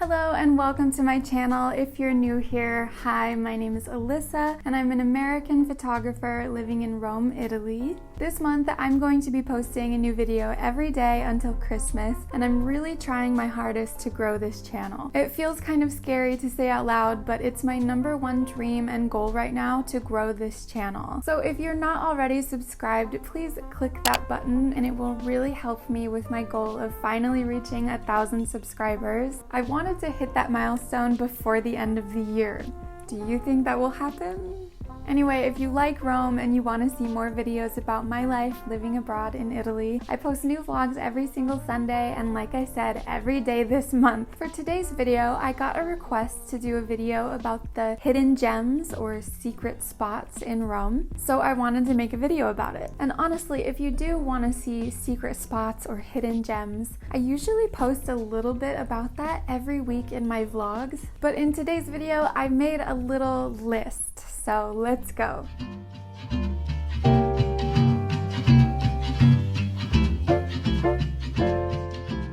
Hello and welcome to my channel. If you're new here, hi, my name is Alyssa and I'm an American photographer living in Rome, Italy. This month I'm going to be posting a new video every day until Christmas, and I'm really trying my hardest to grow this channel. It feels kind of scary to say out loud, but it's my #1 dream and goal right now to grow this channel. So if you're not already subscribed, please click that button and it will really help me with my goal of finally reaching 1,000 subscribers. I wanted to hit that milestone before the end of the year. Do you think that will happen? Anyway, if you like Rome and you want to see more videos about my life living abroad in Italy, I post new vlogs every single Sunday and, like I said, every day this month. For today's video, I got a request to do a video about the hidden gems or secret spots in Rome, so I wanted to make a video about it. And honestly, if you do want to see secret spots or hidden gems, I usually post a little bit about that every week in my vlogs, but in today's video, I made a little list. So let's go.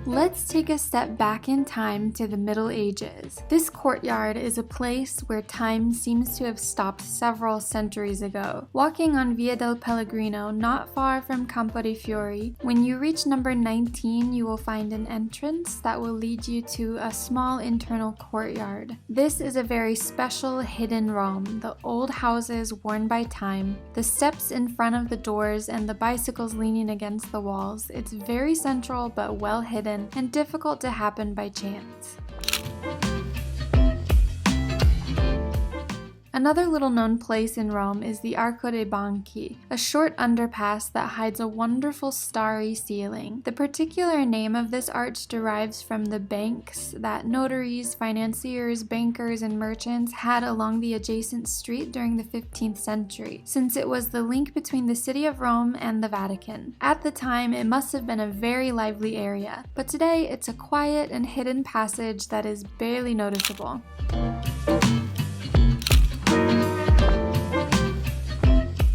Let's take a step back in time to the Middle Ages. This courtyard is a place where time seems to have stopped several centuries ago. Walking on Via del Pellegrino, not far from Campo dei Fiori, when you reach number 19, you will find an entrance that will lead you to a small internal courtyard. This is a very special hidden Rome, the old houses worn by time, the steps in front of the doors, and the bicycles leaning against the walls. It's very central but well hidden and difficult to happen by chance. Another little-known place in Rome is the Arco dei Banchi, a short underpass that hides a wonderful starry ceiling. The particular name of this arch derives from the banks that notaries, financiers, bankers, and merchants had along the adjacent street during the 15th century, since it was the link between the city of Rome and the Vatican. At the time, it must have been a very lively area, but today it's a quiet and hidden passage that is barely noticeable.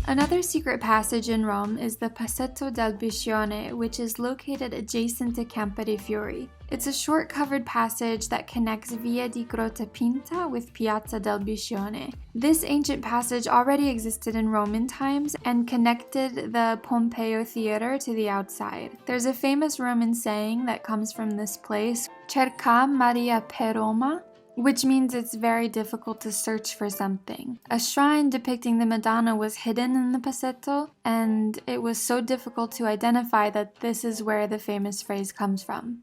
Another secret passage in Rome is the Passetto del Biscione, which is located adjacent to Campo dei Fiori. It's a short covered passage that connects Via di Grotta Pinta with Piazza del Biscione. This ancient passage already existed in Roman times and connected the Pompeo Theater to the outside. There's a famous Roman saying that comes from this place, "Cerca Maria per Roma," which means it's very difficult to search for something. A shrine depicting the Madonna was hidden in the Passetto, and it was so difficult to identify that this is where the famous phrase comes from.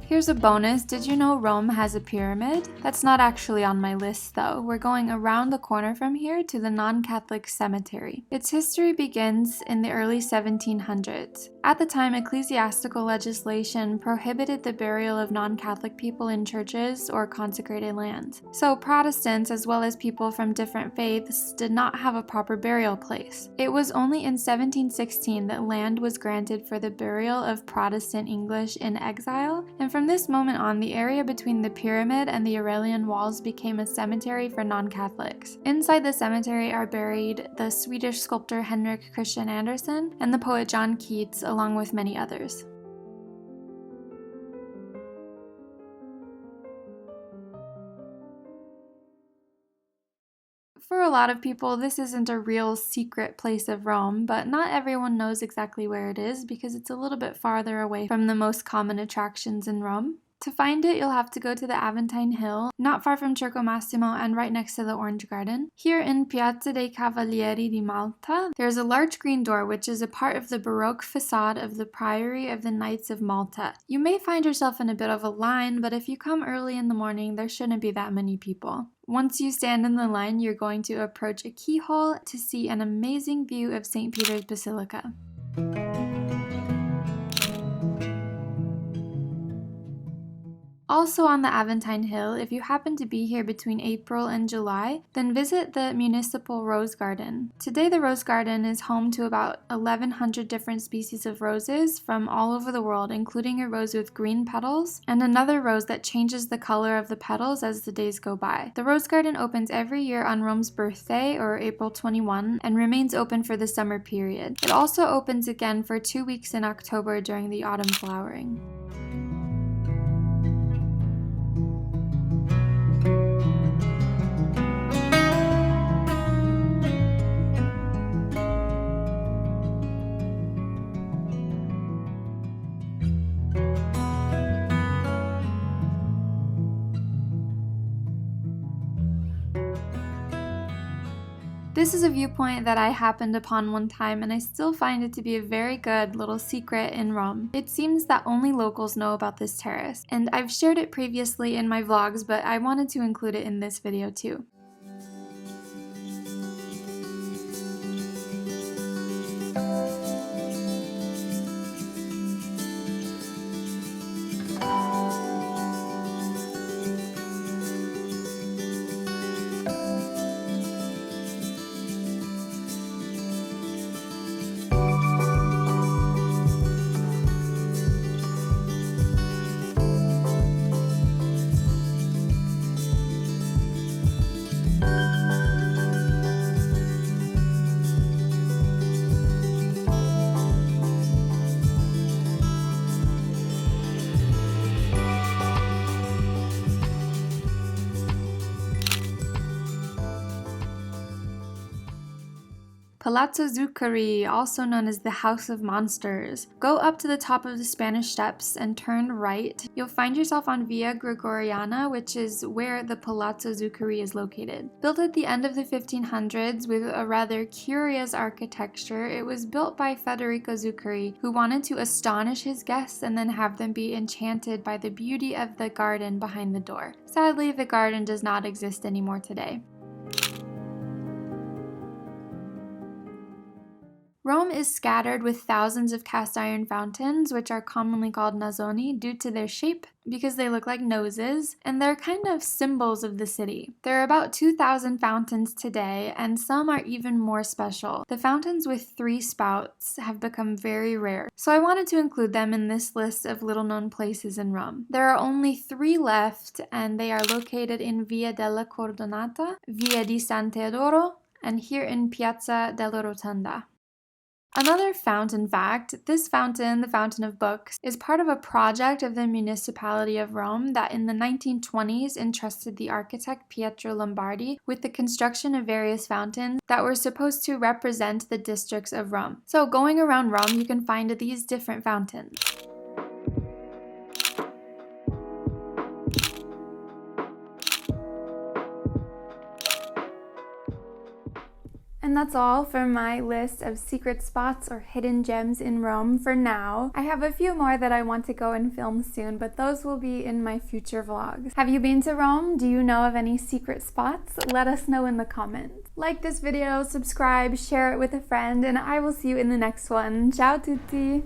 Here's a bonus. Did you know Rome has a pyramid? That's not actually on my list though. We're going around the corner from here to the non-Catholic cemetery. Its history begins in the early 1700s. At the time, ecclesiastical legislation prohibited the burial of non-Catholic people in churches or consecrated lands. So Protestants, as well as people from different faiths, did not have a proper burial place. It was only in 1716 that land was granted for the burial of Protestant English in exile, and from this moment on, the area between the pyramid and the Aurelian walls became a cemetery for non-Catholics. Inside the cemetery are buried the Swedish sculptor Henrik Christian Andersen and the poet John Keats, along with many others. For a lot of people, this isn't a real secret place of Rome, but not everyone knows exactly where it is because it's a little bit farther away from the most common attractions in Rome. To find it, you'll have to go to the Aventine Hill, not far from Circo Massimo and right next to the Orange Garden. Here in Piazza dei Cavalieri di Malta, there's a large green door which is a part of the Baroque facade of the Priory of the Knights of Malta. You may find yourself in a bit of a line, but if you come early in the morning, there shouldn't be that many people. Once you stand in the line, you're going to approach a keyhole to see an amazing view of St. Peter's Basilica. Also on the Aventine Hill, if you happen to be here between April and July, then visit the Municipal Rose Garden. Today the Rose Garden is home to about 1,100 different species of roses from all over the world, including a rose with green petals and another rose that changes the color of the petals as the days go by. The Rose Garden opens every year on Rome's birthday, or April 21, and remains open for the summer period. It also opens again for 2 weeks in October during the autumn flowering. This is a viewpoint that I happened upon one time, and I still find it to be a very good little secret in Rome. It seems that only locals know about this terrace, and I've shared it previously in my vlogs, but I wanted to include it in this video too. Palazzo Zuccari, also known as the House of Monsters. Go up to the top of the Spanish Steps and turn right. You'll find yourself on Via Gregoriana, which is where the Palazzo Zuccari is located. Built at the end of the 1500s with a rather curious architecture, it was built by Federico Zuccari, who wanted to astonish his guests and then have them be enchanted by the beauty of the garden behind the door. Sadly, the garden does not exist anymore today. Rome is scattered with thousands of cast iron fountains, which are commonly called Nasoni due to their shape, because they look like noses, and they're kind of symbols of the city. There are about 2,000 fountains today, and some are even more special. The fountains with 3 spouts have become very rare, so I wanted to include them in this list of little-known places in Rome. There are only 3 left, and they are located in Via della Cordonata, Via di San Teodoro, and here in Piazza della Rotonda. Another fountain fact, this fountain, the Fountain of Books, is part of a project of the municipality of Rome that in the 1920s entrusted the architect Pietro Lombardi with the construction of various fountains that were supposed to represent the districts of Rome. So going around Rome, you can find these different fountains. And that's all for my list of secret spots or hidden gems in Rome for now. I have a few more that I want to go and film soon, but those will be in my future vlogs. Have you been to Rome? Do you know of any secret spots? Let us know in the comments. Like this video, subscribe, share it with a friend, and I will see you in the next one. Ciao tutti!